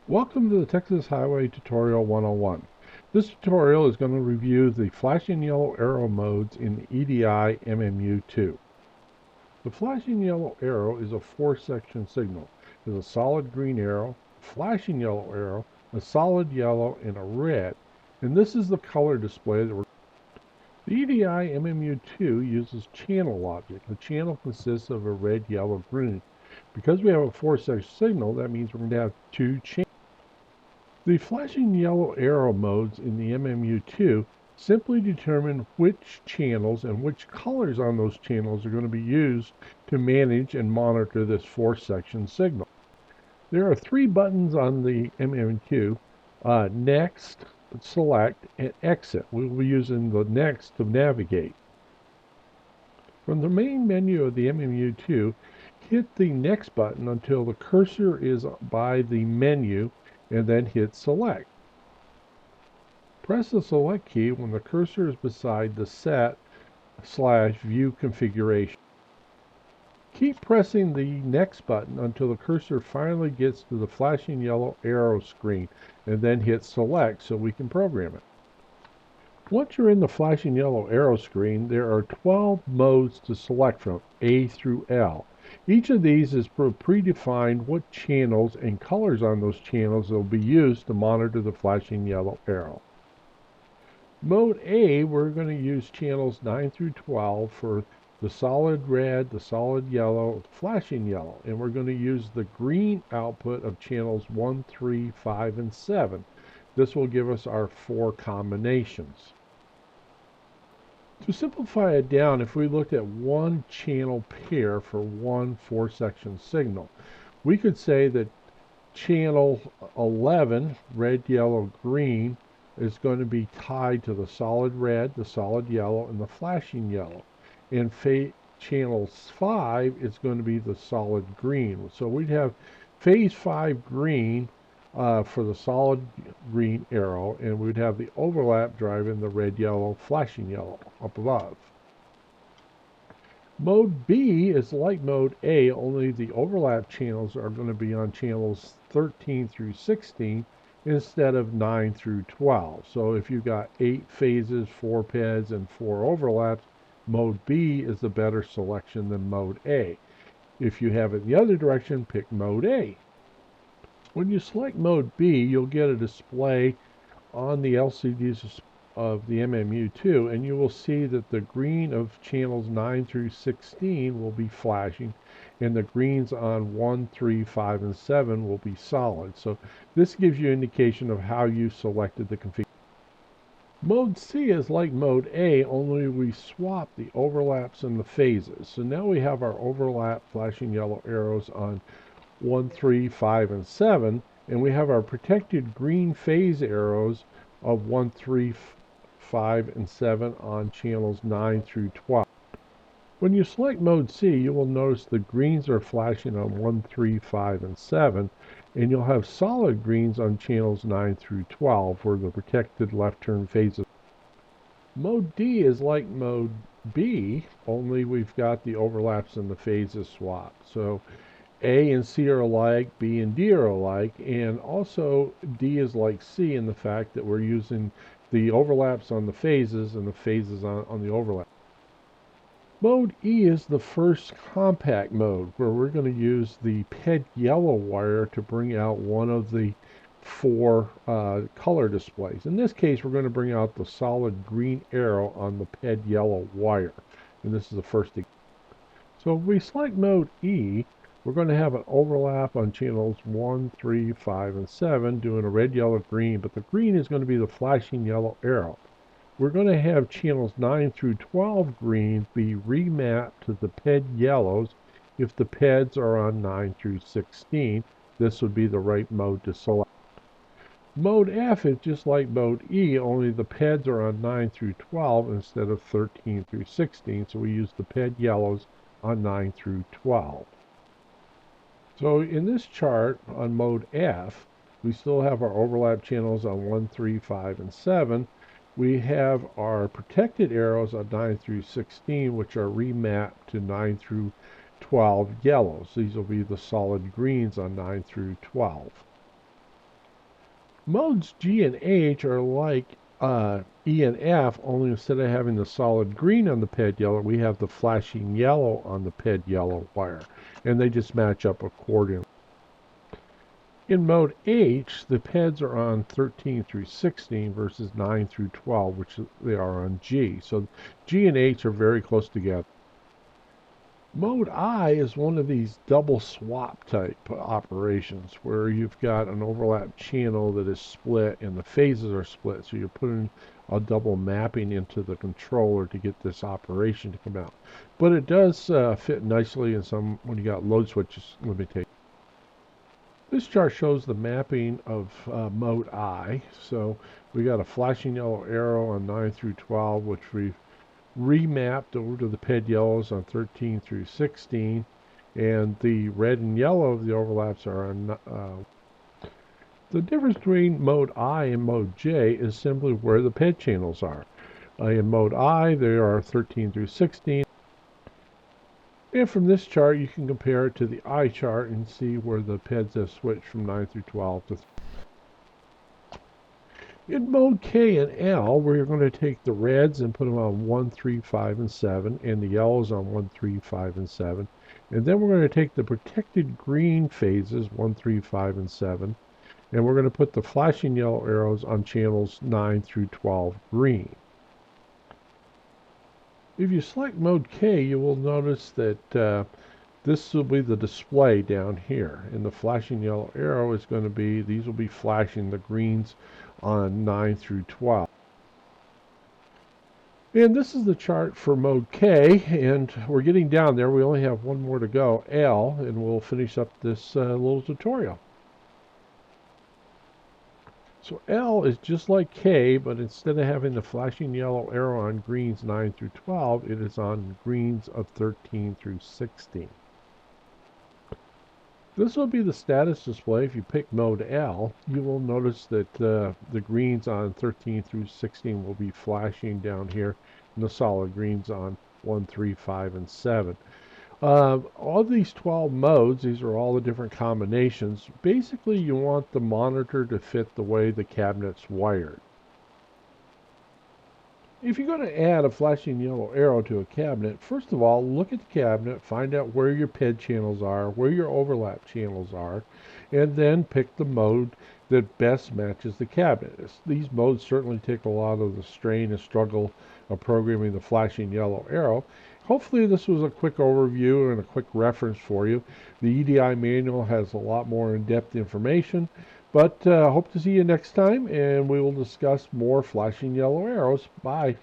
Welcome to the Texas Highway Tutorial 101. This tutorial is going to review the flashing yellow arrow modes in EDI MMU2. The flashing yellow arrow is a four-section signal. There's a solid green arrow, a flashing yellow arrow, a solid yellow, and a red. And this is the color display that we're The EDI MMU2 uses channel logic. The channel consists of a red, yellow, green. Because we have a four-section signal, that means we're going to have two channels. The flashing yellow arrow modes in the MMU2 simply determine which channels and which colors on those channels are going to be used to manage and monitor this four-section signal. There are three buttons on the MMU2, Next, Select, and Exit. We will be using the Next to navigate. From the main menu of the MMU2, hit the Next button until the cursor is by the menu and then hit Select. Press the Select key when the cursor is beside the Set/View configuration. Keep pressing the Next button until the cursor finally gets to the flashing yellow arrow screen and then hit Select so we can program it. Once you're in the flashing yellow arrow screen, there are 12 modes to select from, A through L. Each of these is predefined what channels and colors on those channels will be used to monitor the flashing yellow arrow. Mode A, we're going to use channels 9 through 12 for the solid red, the solid yellow, flashing yellow, and we're going to use the green output of channels 1, 3, 5, and 7. This will give us our four combinations. To simplify it down, if we looked at one channel pair for one four-section signal, we could say that channel 11, red, yellow, green, is going to be tied to the solid red, the solid yellow, and the flashing yellow. And channel 5 is going to be the solid green. So we'd have phase 5 green for the solid green arrow, and we'd have the overlap driving the red, yellow, flashing yellow up above. Mode B is like mode A, only the overlap channels are going to be on channels 13 through 16 instead of 9 through 12. So if you've got 8 phases, 4 PEDs, and 4 overlaps, mode B is the better selection than mode A. If you have it the other direction, pick mode A. When you select mode B, you'll get a display on the LCDs of the MMU2, and you will see that the green of channels 9 through 16 will be flashing, and the greens on 1, 3, 5, and 7 will be solid. So this gives you an indication of how you selected the configuration. Mode C is like mode A, only we swap the overlaps and the phases. So now we have our overlap flashing yellow arrows on 1, 3, 5, and 7, and we have our protected green phase arrows of 1, 3, 5, and 7 on channels 9 through 12. When you select mode C, you will notice the greens are flashing on 1, 3, 5, and 7, and you'll have solid greens on channels 9 through 12 where the protected left turn phases. Mode D is like mode B, only we've got the overlaps and the phases swapped. So A and C are alike, B and D are alike, and also D is like C in the fact that we're using the overlaps on the phases and the phases on the overlap. Mode E is the first compact mode where we're going to use the PED yellow wire to bring out one of the four color displays. In this case, we're going to bring out the solid green arrow on the PED yellow wire, and this is the first. So if we select mode E, we're going to have an overlap on channels 1, 3, 5, and 7 doing a red, yellow, green, but the green is going to be the flashing yellow arrow. We're going to have channels 9 through 12 green be remapped to the PED yellows if the PEDs are on 9 through 16. This would be the right mode to select. Mode F is just like mode E, only the PEDs are on 9 through 12 instead of 13 through 16, so we use the PED yellows on 9 through 12. So in this chart on mode F, we still have our overlap channels on 1, 3, 5, and 7. We have our protected arrows on 9 through 16, which are remapped to 9 through 12 yellows. These will be the solid greens on 9 through 12. Modes G and H are like E and F, only instead of having the solid green on the ped yellow, we have the flashing yellow on the ped yellow wire, and they just match up accordingly. In mode H, the peds are on 13 through 16 versus 9 through 12, which they are on G. So G and H are very close together. Mode I is one of these double swap type operations where you've got an overlap channel that is split and the phases are split. So you're putting a double mapping into the controller to get this operation to come out. But it does fit nicely in some when you got load switches limitation. This chart shows the mapping of mode I. So we got a flashing yellow arrow on 9 through 12, which we've remapped over to the ped yellows on 13 through 16, and the red and yellow of the overlaps are on. The difference between mode I and mode J is simply where the ped channels are. In mode I, they are 13 through 16. And from this chart, you can compare it to the I chart and see where the peds have switched from 9 through 12 to. In mode K and L, we're going to take the reds and put them on 1, 3, 5, and 7, and the yellows on 1, 3, 5, and 7. And then we're going to take the protected green phases, 1, 3, 5, and 7, and we're going to put the flashing yellow arrows on channels 9 through 12 green. If you select mode K, you will notice that this will be the display down here, and the flashing yellow arrow is going to be, these will be flashing the greens on 9 through 12. And this is the chart for mode K, and we're getting down there. We only have one more to go, L, and we'll finish up this little tutorial. So L is just like K, but instead of having the flashing yellow arrow on greens 9 through 12, it is on greens of 13 through 16. This will be the status display. If you pick mode L, you will notice that the greens on 13 through 16 will be flashing down here, and the solid greens on 1, 3, 5, and 7. All these 12 modes, these are all the different combinations. Basically, you want the monitor to fit the way the cabinet's wired. If you're going to add a flashing yellow arrow to a cabinet, first of all, look at the cabinet, find out where your ped channels are, where your overlap channels are, and then pick the mode that best matches the cabinet. These modes certainly take a lot of the strain and struggle of programming the flashing yellow arrow. Hopefully this was a quick overview and a quick reference for you. The EDI manual has a lot more in-depth information, but hope to see you next time, and we will discuss more flashing yellow arrows. Bye.